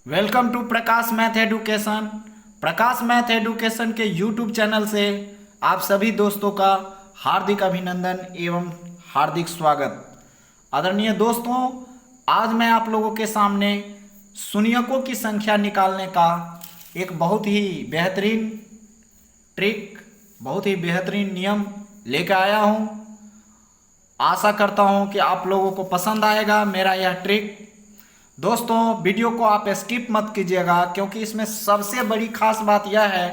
Welcome to Prakash math education. Prakash math education के YouTube channel से आप सभी दोस्तों का हार्दिक अभिनंदन एवं हार्दिक स्वागत। आदरणीय दोस्तों, आज मैं आप लोगों के सामने शून्यकों की संख्या निकालने का एक बहुत ही बेहतरीन ट्रिक, बहुत ही बेहतरीन नियम लेकर आया हूं। आशा करता हूं कि आप लोगों को पसंद आएगा मेरा यह ट्रिक। दोस्तों, वीडियो को आप स्किप मत कीजिएगा, क्योंकि इसमें सबसे बड़ी खास बात यह है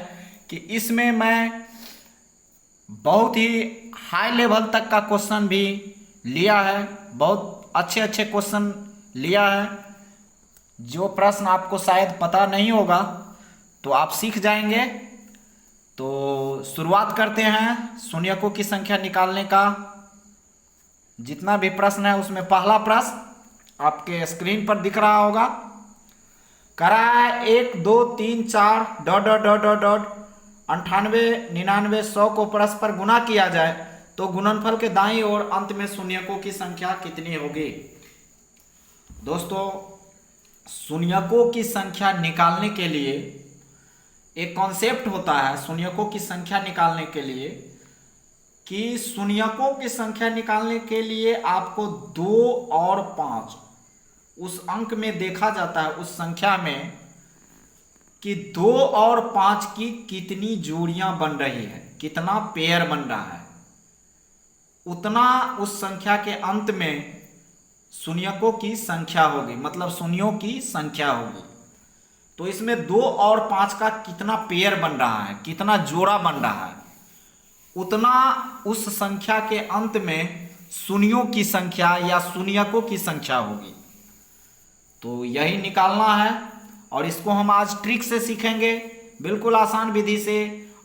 कि इसमें मैं बहुत ही हाई लेवल तक का क्वेश्चन भी लिया है, बहुत अच्छे अच्छे क्वेश्चन लिया है। जो प्रश्न आपको शायद पता नहीं होगा तो आप सीख जाएंगे। तो शुरुआत करते हैं शून्यकों की संख्या निकालने का। जितना भी प्रश्न है उसमें पहला प्रश्न आपके स्क्रीन पर दिख रहा होगा। करा है 1 2 3 4 dot dot dot dot dot 98 99 100 को परस्पर गुना किया जाए तो गुणनफल के दाईं ओर अंत में शून्यकों की संख्या कितनी होगी। दोस्तों, शून्यकों की संख्या निकालने के लिए एक कॉन्सेप्ट होता है शून्यकों की संख्या निकालने के लिए, कि शून्यकों की संख्या निकालने के लिए आपको 2 और 5 उस अंक में देखा जाता है, उस संख्या में कि 2 और 5 की कितनी जोड़ियां बन रही है, कितना पेयर बन रहा है, उतना उस संख्या के अंत में शून्यकों की संख्या होगी, मतलब शून्यों की संख्या होगी। तो इसमें 2 और 5 का कितना पेयर बन रहा है, कितना जोड़ा बन रहा है, उतना उस संख्या के अंत में शून्यों की संख्या या शून्यकों की संख्या होगी। तो यही निकालना है और इसको हम आज ट्रिक से सीखेंगे, बिल्कुल आसान विधि से।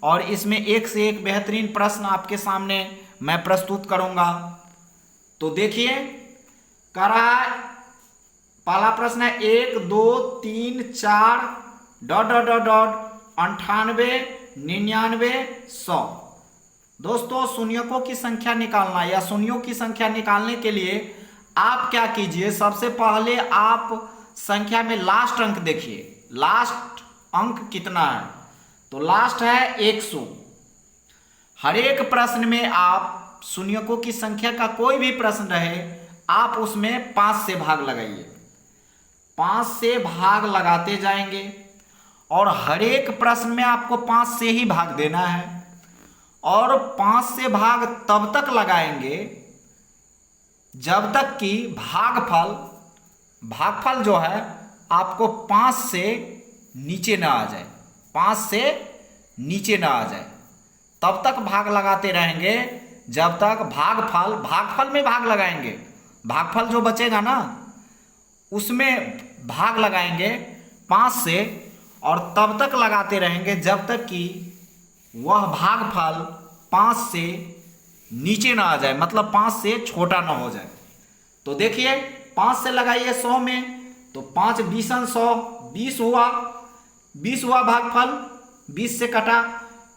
और इसमें एक से एक बेहतरीन प्रश्न आपके सामने मैं प्रस्तुत करूंगा। तो देखिए, करा पहला प्रश्न है 1 2 3 4 डॉट डॉट डॉट डॉट 98 99 100। दोस्तों, शून्यकों की संख्या निकालना या शून्यों की संख्या निकालने के लिए आप क्या कीजिए, सबसे पहले आप संख्या में लास्ट अंक देखिए, लास्ट अंक कितना है। तो लास्ट है 100। हर एक प्रश्न में आप शून्यकों की संख्या का कोई भी प्रश्न रहे, आप उसमें 5 से भाग लगाइए, 5 से भाग लगाते जाएंगे और हर एक प्रश्न में आपको 5 से ही भाग देना है। और 5 से भाग तब तक लगाएंगे जब तक कि भागफल जो है आपको 5 से नीचे ना आ जाए, 5 से नीचे ना आ जाए, तब तक भाग लगाते रहेंगे जब तक भागफल में भाग लगाएंगे। भागफल जो बचेगा ना उसमें भाग लगाएंगे 5 से, और तब तक लगाते रहेंगे जब तक कि वह भागफल 5 से नीचे ना आ जाए, मतलब 5 से छोटा ना हो जाए। तो देखिए, 5 से लगाइए 100 में, तो 5 20 100 20 हुआ, 20 हुआ भागफल, 20 से कटा,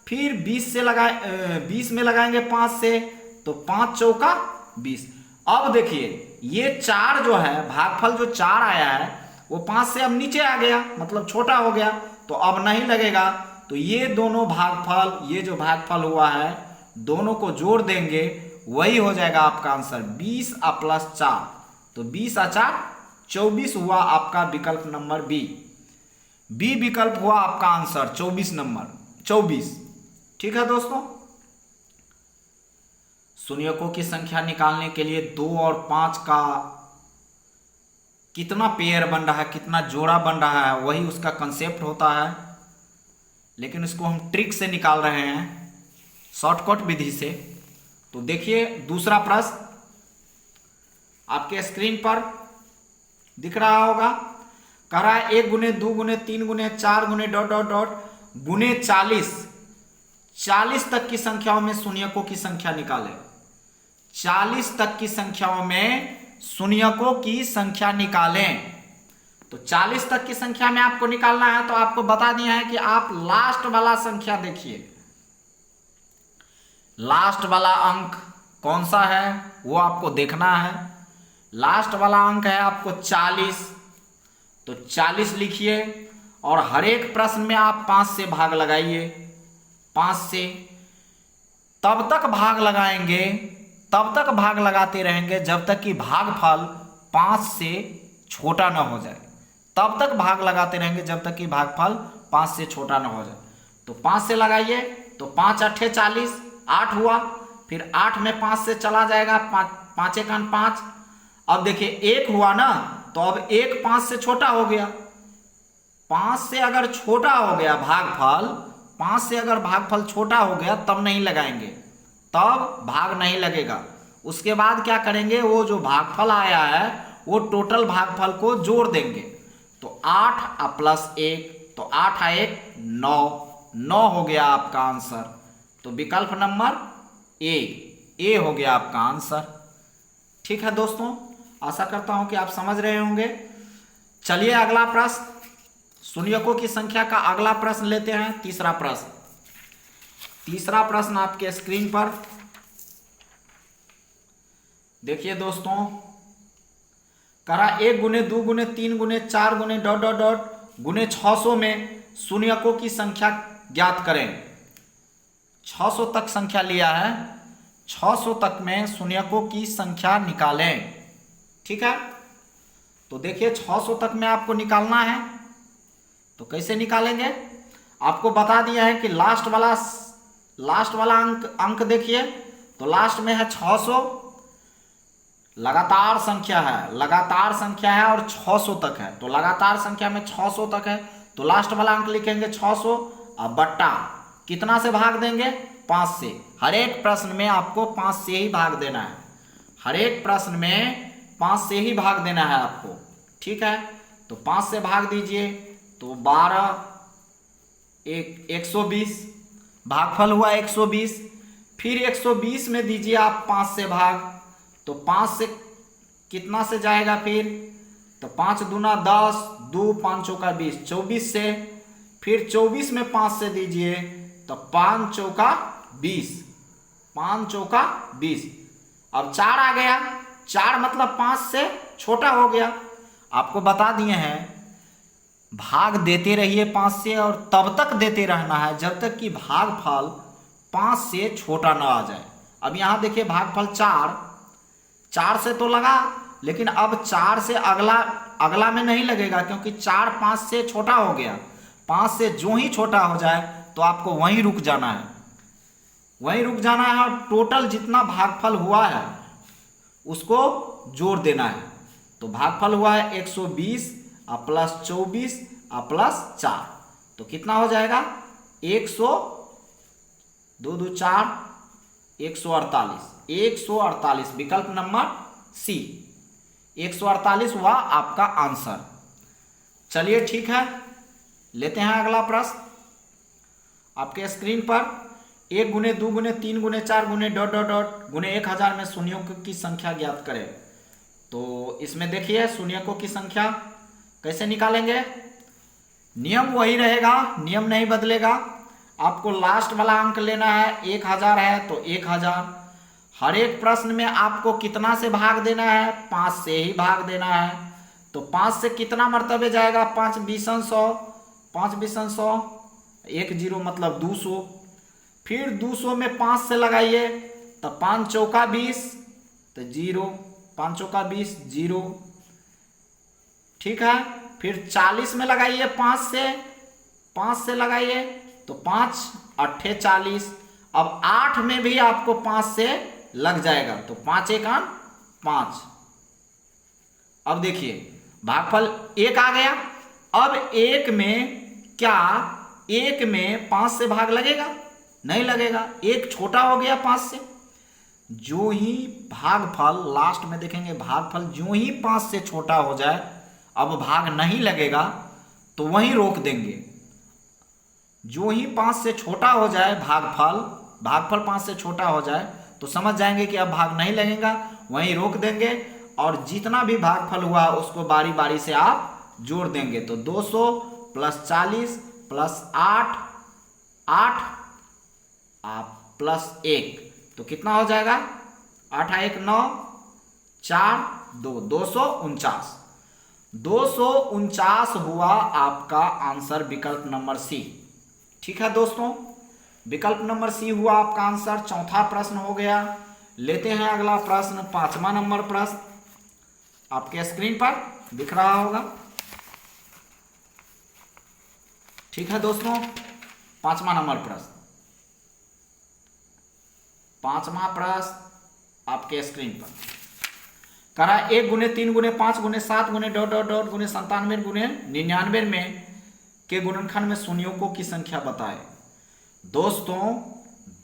फिर 20 से लगाए 20 में लगाएंगे 5 से, तो 5 चौका 20। अब देखिए, ये 4 जो है भागफल जो 4 आया है वो 5 से अब नीचे आ गया, मतलब छोटा हो गया, तो अब नहीं लगेगा। तो ये दोनों भागफल, ये जो भागफल हुआ है, दोनों को जोड़ देंगे, वही हो जाएगा आपका आंसर 20 प्लस 4। तो 20 और 4 24 हुआ आपका विकल्प नंबर बी। बी विकल्प हुआ आपका आंसर 24 नंबर 24। ठीक है दोस्तों, शून्यकों की संख्या निकालने के लिए 2 और 5 का कितना पेयर बन रहा है, कितना जोड़ा बन रहा है, वही उसका कंसेप्ट होता है। लेकिन इसको हम ट्रिक से निकाल रहे हैं, शॉर्टकट विधि से। तो देखिए, दूसरा प्रश्न आपके स्क्रीन पर दिख रहा होगा। कह रहा है 1 गुने 2 गुने 3 गुने 4 गुने डॉट डॉट डॉट गुने 40। 40 तक की संख्याओं में शून्यकों की संख्या निकालें। 40 तक की संख्याओं में शून्यकों की संख्या निकालें। तो 40 तक की संख्या में आपको निकालना है, तो आपको बता दिया है कि आप लास्ट वाला संख्या देखिए, लास्ट वाला अंक कौन सा है वो आपको देखना है। लास्ट वाला अंक है आपको 40, तो 40 लिखिए और हर एक प्रश्न में आप 5 से भाग लगाइए, 5 से। तब तक भाग लगाएंगे, तब तक भाग लगाते रहेंगे जब तक कि भागफल 5 से छोटा ना हो जाए। तब तक भाग लगाते रहेंगे जब तक कि भागफल 5 से छोटा ना हो जाए। तो 5 से लगाइए तो 5 अट्ठे 40, 8 हुआ। फिर 8 में 5 से चला जाएगा, 5 एक 5। अब देखिए 1 हुआ ना, तो अब 1 5 से छोटा हो गया। 5 से अगर छोटा हो गया भागफल, 5 से अगर भागफल छोटा हो गया तब नहीं लगाएंगे, तब भाग नहीं लगेगा। उसके बाद क्या करेंगे, वो जो भागफल आया है वो टोटल भागफल को जोड़ देंगे। तो 8 प्लस 1, तो 8 1 9, 9 हो गया आपका आंसर। तो विकल्प नंबर ए हो गया आपका आंसर। ठीक है दोस्तों, आशा करता हूं कि आप समझ रहे होंगे। चलिए अगला प्रश्न, शून्यकों की संख्या का अगला प्रश्न लेते हैं, तीसरा प्रश्न। तीसरा प्रश्न आपके स्क्रीन पर देखिए दोस्तों, करा 1 गुने 2 गुने 3 गुने 4 गुने डॉट डॉट डॉट गुने 600 में शून्यकों की संख्या ज्ञात करें। 600 तक संख्या लिया है, 600 तक में शून्यकों की संख्या निकालें। ठीक है, तो देखिए 600 तक में आपको निकालना है, तो कैसे निकालेंगे, आपको बता दिया है कि लास्ट वाला अंक देखिए, तो लास्ट में है 600, लगातार संख्या है और 600 तक है। तो लगातार संख्या में 600 तक है, तो लास्ट वाला अंक लिखेंगे 600 और बट्टा कितना से भाग देंगे, 5 से। हर एक प्रश्न में आपको 5 से ही भाग देना है, हर एक प्रश्न में 5 से ही भाग देना है आपको। ठीक है, तो 5 से भाग दीजिए, तो 12 120, भागफल हुआ 120। फिर 120 में दीजिए आप 5 से भाग, तो 5 से कितना से जाएगा फिर, तो 5 दूना 10, 2 5 चौका 20, 24 से। फिर 24 में 5 से दीजिए, तो 5 चौका 20, 5 चौका 20। अब 4 आ गया, 4 मतलब 5 से छोटा हो गया। आपको बता दिए हैं भाग देते रहिए 5 से, और तब तक देते रहना है जब तक कि भागफल 5 से छोटा ना आ जाए। अब यहां देखिए भागफल 4 से तो लगा, लेकिन अब 4 से अगला में नहीं लगेगा, क्योंकि 4 5 से छोटा हो गया। 5 से जो ही छोटा हो जाए तो आपको वहीं रुक जाना है, वहीं रुक जाना है, और टोटल जितना भागफल हुआ है उसको जोड़ देना है। तो भागफल हुआ है 120 प्लस 24 प्लस 4, तो कितना हो जाएगा 100, 2 2 4, 148, विकल्प नंबर सी 148 हुआ आपका आंसर। चलिए ठीक है, लेते हैं अगला प्रश्न आपके स्क्रीन पर। 1 गुने 2 गुने 3 गुने 4 गुने डॉट डॉट डॉट गुने 1000 में शून्यकों की संख्या ज्ञात करें। तो इसमें देखिए शून्यकों की संख्या कैसे निकालेंगे, नियम वही रहेगा, नियम नहीं बदलेगा। आपको लास्ट वाला अंक लेना है, 1000 है तो 1000। हर एक प्रश्न में आपको कितना से भाग देना है, 5 से ही भाग देना है। तो 5 से कितना मर्तबे जाएगा, 5 बीसन 100, 5 बीसन 100, 1 0 मतलब 200। फिर 200 में 5 से लगाइए, तो 5 चौका 20, तो 0, 5 चौका 20 0। ठीक है, फिर 40 में लगाइए 5 से लगाइए, तो 5 अट्ठे 40। अब 8 में भी आपको 5 से लग जाएगा, तो 5 1 5। अब देखिए भागफल 1 आ गया। अब 1 में क्या 1 में 5 से भाग लगेगा, नहीं लगेगा, 1 छोटा हो गया 5 से। जो ही भागफल लास्ट में देखेंगे, भागफल जो ही 5 से छोटा हो जाए, अब भाग नहीं लगेगा तो वहीं रोक देंगे। जो ही 5 से छोटा हो जाए भागफल 5 से छोटा हो जाए तो समझ जाएंगे कि अब भाग नहीं लगेगा, वहीं रोक देंगे, और जितना भी भागफल हुआ उसको बारी बारी से आप जोड़ देंगे। तो 200 प्लस 40 प्लस 8 प्लस 1, तो कितना हो जाएगा, 8 1 9 4 2, 249। 249 हुआ आपका आंसर, विकल्प नंबर सी। ठीक है दोस्तों, विकल्प नंबर सी हुआ आपका आंसर। चौथा प्रश्न हो गया। लेते हैं अगला प्रश्न, 5वां नंबर प्रश्न आपके स्क्रीन पर दिख रहा होगा। ठीक है दोस्तों, 5वां नंबर प्रश्न, 5वां प्रश्न आपके स्क्रीन पर करा 1 गुने 3 गुने 5 गुने 7 गुने डॉट डॉट डॉट गुने 97 गुने 99 में के गुणनखंड में शून्यों की संख्या बताए। दोस्तों,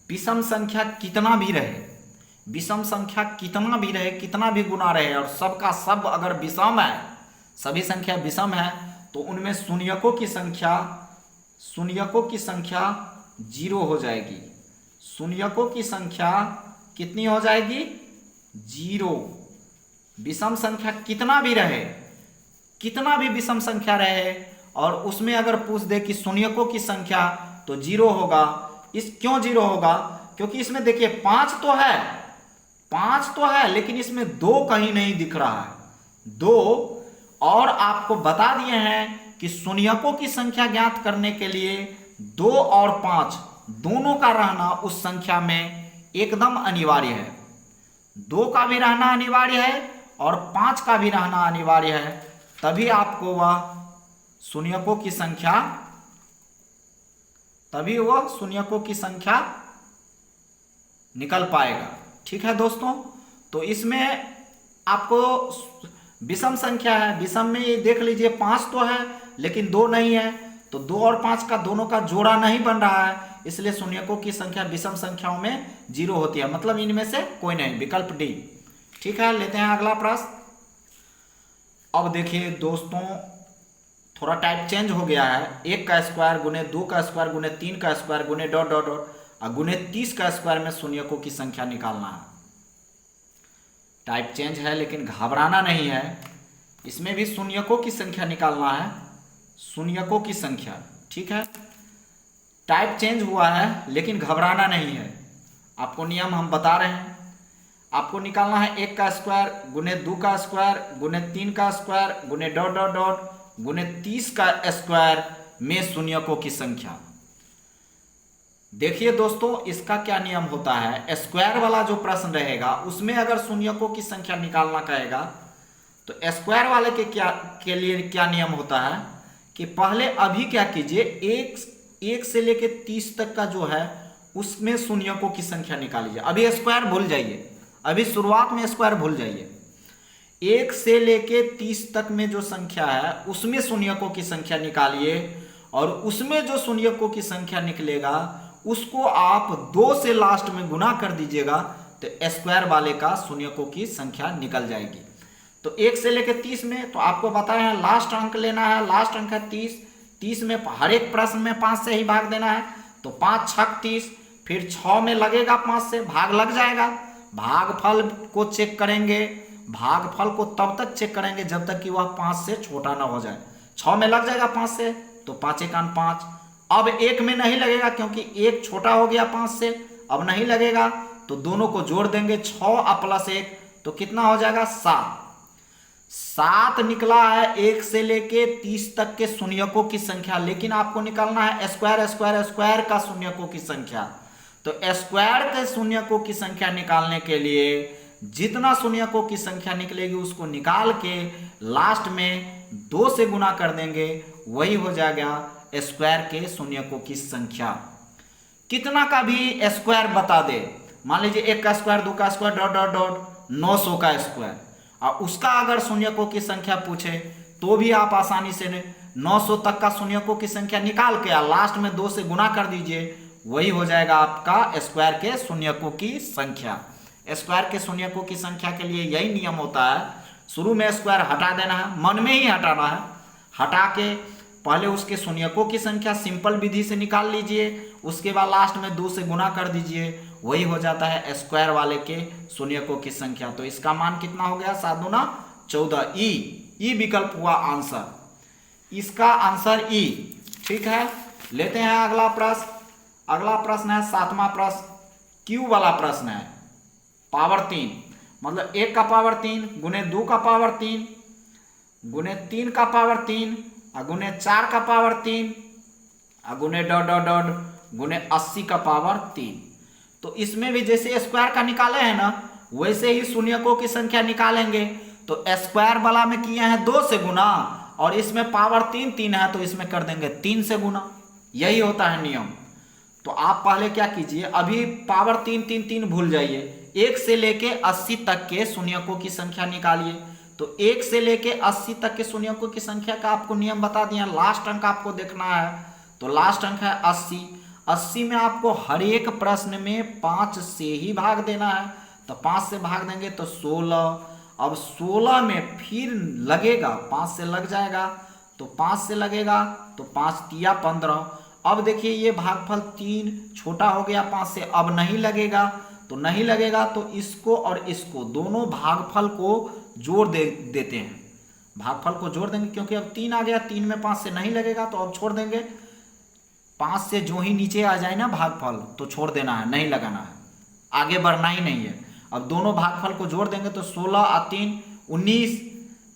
विषम संख्या कितना भी रहे, विषम संख्या कितना भी रहे, कितना भी गुना रहे, और सबका सब अगर विषम है, सभी संख्या विषम है, तो उनमें शून्यकों की संख्या 0 हो जाएगी। शून्यकों की संख्या कितनी हो जाएगी? 0। विषम संख्या कितना भी रहे, कितना भी विषम संख्या रहे, और उसमें अगर पूछ दे कि शून्यकों की संख्या, तो 0 होगा। इस क्यों 0 होगा? क्योंकि इसमें देखिए 5 तो है, लेकिन इसमें 2 कहीं नहीं दिख रहा है, 2। और आपको बता दिए हैं कि शून्यकों की संख्या ज्ञात करने के लिए 2 और 5 दोनों का रहना उस संख्या में एकदम अनिवार्य है। 2 का भी रहना अनिवार्य है और 5 का भी रहना अनिवार्य है, तभी आपको वह शून्यकों की संख्या निकल पाएगा। ठीक है दोस्तों, तो इसमें आपको विषम संख्या है, विषम में ये देख लीजिए 5 तो है लेकिन 2 नहीं है, तो 2 और 5 का दोनों का जोड़ा नहीं बन रहा है, इसलिए शून्यकों की संख्या विषम संख्याओं में 0 होती है, मतलब इनमें से कोई नहीं, विकल्प डी। ठीक है, लेते हैं अगला प्रश्न। अब देखिए दोस्तों, थोड़ा टाइप चेंज हो गया है। 1 का स्क्वायर गुने 2 का स्क्वायर गुने 3 का स्क्वायर गुने डॉट डॉट डॉट और गुने 30 का स्क्वायर में शून्यकों की संख्या निकालना है। टाइप चेंज है लेकिन घबराना नहीं है, इसमें भी शून्यकों की संख्या निकालना है, शून्यकों की संख्या। ठीक है, टाइप चेंज हुआ है लेकिन घबराना नहीं है, आपको नियम हम बता रहे हैं। आपको निकालना है 1 का स्क्वायर गुने 2 का स्क्वायर गुने 3 का स्क्वायर गुने डॉट डॉट डॉट गुने 30 का स्क्वायर में शून्यकों की संख्या। देखिए दोस्तों, इसका क्या नियम होता है, स्क्वायर वाला जो प्रश्न रहेगा उसमें अगर शून्यकों की संख्या निकालना कहेगा तो स्क्वायर वाले के लिए क्या नियम होता है कि पहले अभी क्या कीजिए, 1 से लेके 30 तक का जो है उसमें शून्यकों की संख्या निकालिए। अभी स्क्वायर भूल जाइए, अभी शुरुआत में स्क्वायर भूल जाइए। 1 से लेके 30 तक में जो संख्या है उसमें शून्यकों की संख्या निकालिए, और उसमें जो शून्यकों की संख्या निकलेगा उसको आप 2 से लास्ट में गुना कर दीजिएगा, तो स्क्वायर वाले का शून्यकों की संख्या निकल जाएगी। तो 1 से लेके 30 में तो आपको बताया है लास्ट अंक लेना है, लास्ट अंक है 30। 30 में हर एक प्रश्न में 5 से ही भाग देना है, तो 5 छक 30, फिर 6 में लगेगा 5 से भाग लग जाएगा। भागफल को चेक करेंगे, भागफल को तब तक चेक करेंगे जब तक कि वह 5 से छोटा ना हो जाए। 6 में लग जाएगा 5 से, तो 5 एकान 5। अब 1 में नहीं लगेगा क्योंकि 1 छोटा हो गया 5 से, अब नहीं लगेगा, तो दोनों को जोड़ देंगे 6 और प्लस 1, तो कितना हो जाएगा 7। 7 निकला है 1 से लेके 30 तक के शून्यकों की संख्या, लेकिन आपको निकालना है स्क्वायर का शून्यकों की संख्या। तो स्क्वायर के शून्यकों की संख्या निकालने के लिए जितना शून्यकों की संख्या निकलेगी उसको निकाल के लास्ट में 2 से गुना कर देंगे, वही हो जाएगा स्क्वायर के शून्यकों की संख्या। कितना का भी स्क्वायर बता दे, मान लीजिए 1 का स्क्वायर 2 का स्क्वायर डॉट डॉट डॉट 900 का स्क्वायर, और उसका अगर शून्यकों की संख्या पूछे तो भी आप आसानी से 900 तक का शून्यकों की संख्या निकाल के लास्ट में 2 से गुना कर दीजिए, वही हो जाएगा आपका स्क्वायर के शून्यकों की संख्या। स्क्वायर के शून्यकों की संख्या के लिए यही नियम होता है, शुरू में स्क्वायर हटा देना है, मन में ही हटाना है, हटा के पहले उसके शून्यकों की संख्या सिंपल विधि से निकाल लीजिए, उसके बाद लास्ट में 2 से गुना कर दीजिए, वही हो जाता है स्क्वायर वाले के शून्यकों की संख्या। तो इसका मान कितना हो गया, 7 दूना 14। ई विकल्प हुआ आंसर, इसका आंसर ई। ठीक है, लेते हैं अगला प्रश्न। अगला प्रश्न है 7वां प्रश्न, क्यू वाला प्रश्न है, पावर 3, मतलब 1 का पावर 3 गुने 2 का पावर 3 गुने 3 का पावर 3 गुने 4 का पावर 3 गुने डॉट डॉट डॉट गुने 80 का पावर 3। तो इसमें भी जैसे स्क्वायर का निकाले हैं ना, वैसे ही शून्यकों की संख्या निकालेंगे। तो स्क्वायर वाला में किए हैं 2 से गुना, और इसमें पावर 3 3 है तो इसमें कर देंगे 3 से गुना। यही होता है नियम। तो आप पहले क्या कीजिए, अभी पावर 3 3 3 भूल जाइए, 1 से लेके 80 तक के शून्यकों की संख्या निकालिए। तो 1 से लेके 80 तक के शून्यकों की संख्या का आपको नियम बता दिया। लास्ट अंक आपको देखना है, तो लास्ट अंक है 80। 80 में आपको हर एक प्रश्न में 5 से ही भाग देना है। तो 5 से भाग देंगे तो 16। अब 16 में फिर लगेगा, 5 से लग जाएगा, तो 5 से लगेगा तो 5 तिया 15। अब देखिए ये भागफल 3 छोटा हो गया 5 से, अब नहीं लगेगा। तो नहीं लगेगा तो इसको और इसको दोनों भागफल को जोड़ देते हैं। भागफल को जोड़ देंगे क्योंकि अब 3 आ गया, 3 में 5 से नहीं लगेगा तो अब छोड़ देंगे। 5 से जो ही नीचे आ जाए ना भागफल तो छोड़ देना है, नहीं लगाना है, आगे बढ़ना ही नहीं है। अब दोनों भागफल को जोड़ देंगे तो 16 और 3 19,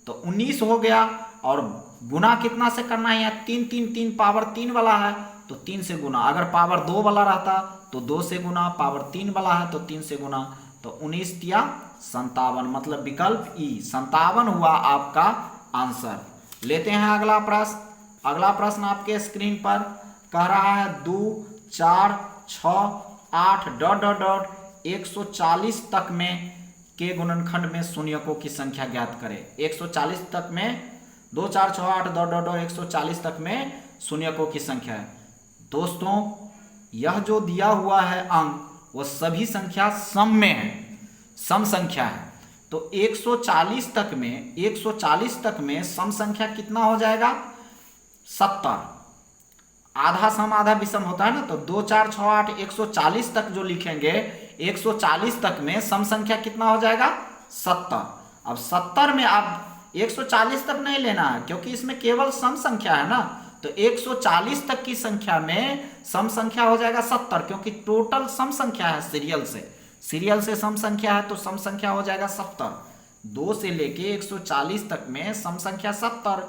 तो 19 हो गया। और गुना कितना से करना है, यहाँ 3 3 3 पावर 3 वाला है तो 3 से गुना। अगर पावर 2 वाला रहता तो 2 से गुना, पावर 3 वाला है तो 3 से गुना। तो 19 तिया 57, मतलब विकल्प ई 57 हुआ आपका आंसर। लेते हैं अगला प्रश्न। अगला प्रश्न आपके स्क्रीन पर कह रहा है 2 4 6 8 डॉट डॉट डॉट 140 तक में के गुणनखंड में शून्यकों की संख्या ज्ञात करें। 140 तक में 2 4 6 8 डॉट डॉट डॉट 140 तक में शून्यकों की संख्या है। दोस्तों यह जो दिया हुआ है अंक वो सभी संख्या सम में है, सम संख्या है। तो 140 तक में 140 तक में सम संख्या कितना हो जाएगा, 70। आधा सम आधा विषम होता है ना, तो 2 4 6 8 140 तक जो लिखेंगे 140 तक में सम संख्या कितना हो जाएगा, 70। अब 70 में आप 140 तक नहीं लेना है क्योंकि इसमें केवल सम संख्या है ना, तो 140 तक की संख्या में सम संख्या हो जाएगा 70, क्योंकि टोटल सम संख्या है सीरियल से सम संख्या है तो सम संख्या हो जाएगा 70। 2 से लेके 140 तक में सम संख्या 70।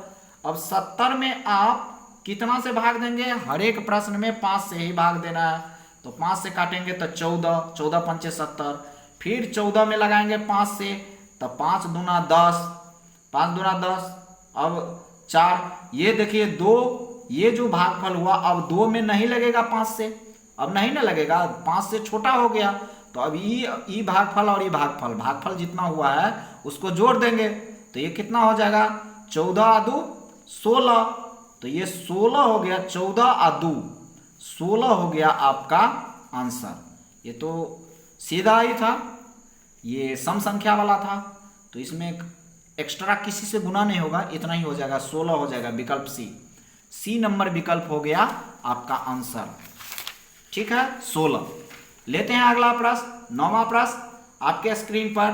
अब 70 में आप कितना से भाग देंगे, हर एक प्रश्न में 5 से ही भाग देना है। तो 5 से काटेंगे तो 14, 14 पंचे 70, फिर 14 में लगाएंगे 5 से, तो 5 दूना 10, 5 दूना 10, अब 4, ये देखिए 2, ये जो भागफल हुआ अब 2 में नहीं लगेगा 5 से, अब नहीं ना लगेगा, 5 से छोटा हो गया। तो अब ई भागफल और ई भागफल जितना हुआ है उसको जोड़ देंगे तो ये कितना हो जाएगा, 14 2 16, तो ये 16 हो गया, 14 2 16 हो गया आपका आंसर। ये तो सीधा ही था, ये सम संख्या वाला था, तो इसमें एक्स्ट्रा किसी से गुना नहीं होगा, इतना ही हो जाएगा, 16 हो जाएगा, विकल्प सी नंबर विकल्प हो गया आपका आंसर। ठीक है, 16। लेते हैं अगला प्रश्न, 9वां प्रश्न आपके स्क्रीन पर।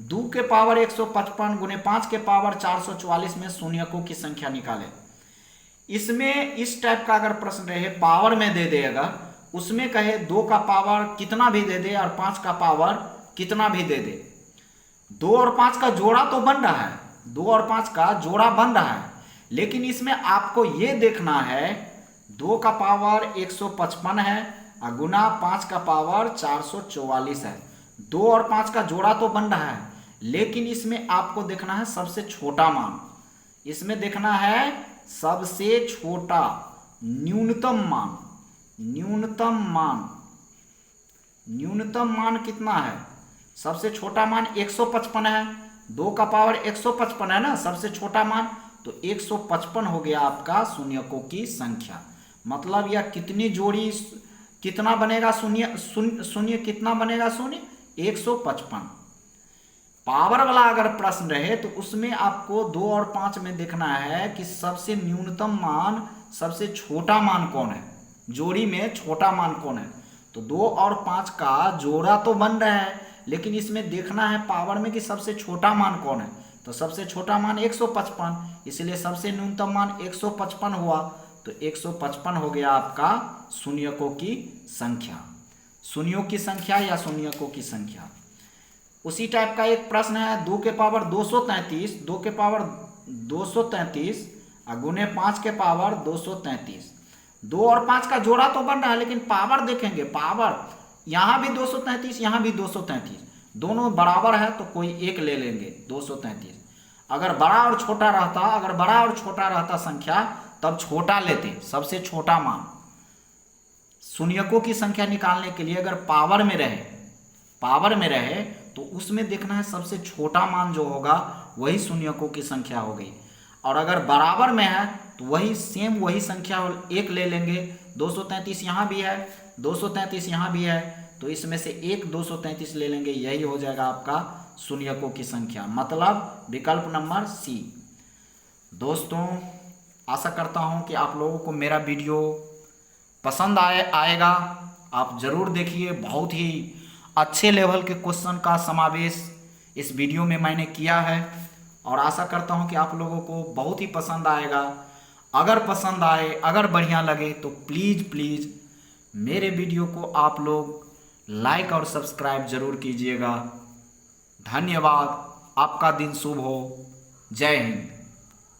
2 के पावर 155 गुने 5 के पावर 444 में शून्यकों की संख्या निकाले। इसमें इस टाइप का अगर प्रश्न रहे, पावर में दे देगा, उसमें कहे 2 का पावर कितना भी दे दे और 5 का पावर कितना भी दे दे, 2 और 5 का जोड़ा तो बन रहा है, 2 और 5 का जोड़ा बन रहा है, लेकिन इसमें आपको यह देखना है 2 का पावर 155 है और गुना 5 का पावर 444 है। 2 और 5 का जोड़ा तो बन रहा है, लेकिन इसमें आपको देखना है सबसे छोटा मान, इसमें देखना है सबसे छोटा न्यूनतम मान। न्यूनतम मान कितना है, सबसे छोटा मान 155 है, 2 का पावर 155 है ना सबसे छोटा मान, तो 155 हो गया आपका शून्यकों की संख्या। मतलब यह कितनी जोड़ी कितना बनेगा, शून्य कितना बनेगा, शून्य 155। पावर वाला अगर प्रश्न रहे तो उसमें आपको 2 और 5 में देखना है कि सबसे न्यूनतम मान, सबसे छोटा मान कौन है, जोड़ी में छोटा मान कौन है। तो 2 और 5 का जोड़ा तो बन रहा है, लेकिन इसमें देखना है पावर में कि सबसे छोटा मान कौन है, तो सबसे छोटा मान 155, इसलिए सबसे न्यूनतम मान 155 हुआ, तो 155 हो गया आपका शून्यकों की संख्या। शून्यों की संख्या या शून्यकों की संख्या। उसी टाइप का एक प्रश्न है 2 के पावर 233, 2 के पावर 233 गुने 5 के पावर 233। 2 और 5 का जोड़ा तो बन रहा है, लेकिन पावर देखेंगे, पावर यहाँ भी 233, यहाँ भी 233, दोनों बराबर है तो कोई एक ले लेंगे 233। अगर बड़ा और छोटा रहता संख्या तब छोटा लेते, सबसे छोटा मान। शून्यकों की संख्या निकालने के लिए अगर पावर में रहे तो उसमें देखना है सबसे छोटा मान जो होगा वही शून्यकों की संख्या हो गई। और अगर बराबर में है तो वही संख्या एक ले लेंगे। 233 यहाँ भी है, 233 यहाँ भी है, तो इसमें से एक 233 ले लेंगे, यही हो जाएगा आपका शून्यकों की संख्या, मतलब विकल्प नंबर सी। दोस्तों, आशा करता हूँ कि आप लोगों को मेरा वीडियो पसंद आएगा। आप ज़रूर देखिए, बहुत ही अच्छे लेवल के क्वेश्चन का समावेश इस वीडियो में मैंने किया है और आशा करता हूं कि आप लोगों को बहुत ही पसंद आएगा। अगर पसंद आए, अगर बढ़िया लगे तो प्लीज़ मेरे वीडियो को आप लोग लाइक और सब्सक्राइब जरूर कीजिएगा। धन्यवाद। आपका दिन शुभ हो। जय हिंद।